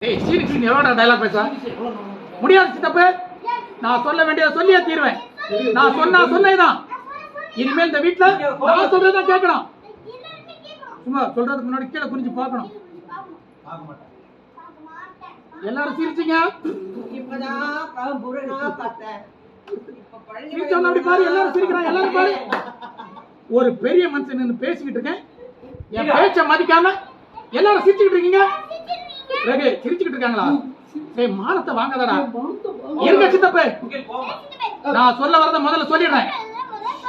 ஏய் சீனிக்கு எவ்வளோடா டயலாக் பேச முடியாது சித்தப்பு. நான் சொல்ல வேண்டியதை சொல்லியே தீர்வேன். நான் சொன்னேதான். இனிமேல் இந்த வீட்டுல நான் சொல்றதான் கேட்கணும். சும்மா சொல்றதுக்கு முன்னாடி கீழே குறிஞ்சு பார்க்கணும். எல்லாரும் சிரிச்சீங்க. அப்படி பாரு, எல்லாரும் சிரிக்கிறாங்க. எல்லாரும் பாரு. ஒரு பெரிய மனுஷன் பேசிக்கிட்டு இருக்கேன், என் பேச்ச மதிக்காம எல்லாரும் சிரிச்சுக்கிட்டு இருக்கீங்க. சிரிச்சுக்கிட்டு இருக்காங்களா? சரி, மானத்தை வாங்காதடா. இருங்க சித்தப்பே, நான் சொல்ல வரத முதல்ல சொல்லிடுறேன்.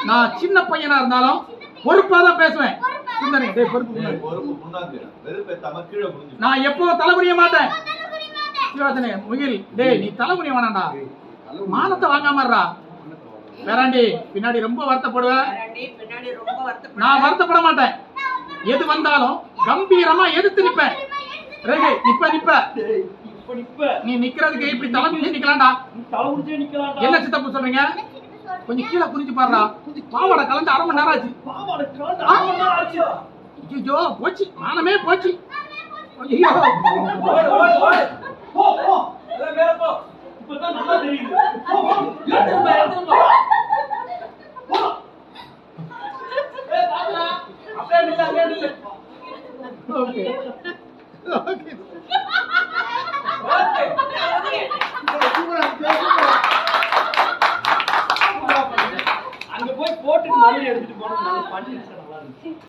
நான் சின்ன பையனா இருந்தாலும் பொறுப்பாதான் பேசுவேன். நான் எப்போ தலைமுடிய மாட்டேன். சிவாசனே முகில், டேய் நீ தலைமுடிய வேணாண்டா. மானத்தை வாங்காமறா. வேறாண்டி பின்னாடி ரொம்ப வருத்தப்படுவேன். நான் வருத்தப்பட மாட்டேன். எது வந்தாலும் கம்பீரமா எதிர்த்து நிப்பேன். நிப்ப நீ நிக்கிறதுக்கு இப்படி தலைமுடிச்சு நிக்கலாம்டா. என்ன சித்தப்பு சொல்றீங்க? கொஞ்சம் கீழே குறிஞ்சு பாருடா. பாவாடை கலந்து 1/2 மணி நேரம் ஆச்சு. ஐயோ போச்சு, மானமே போச்சு. அங்க போய் போட்டு எடுத்துட்டு போனோம்.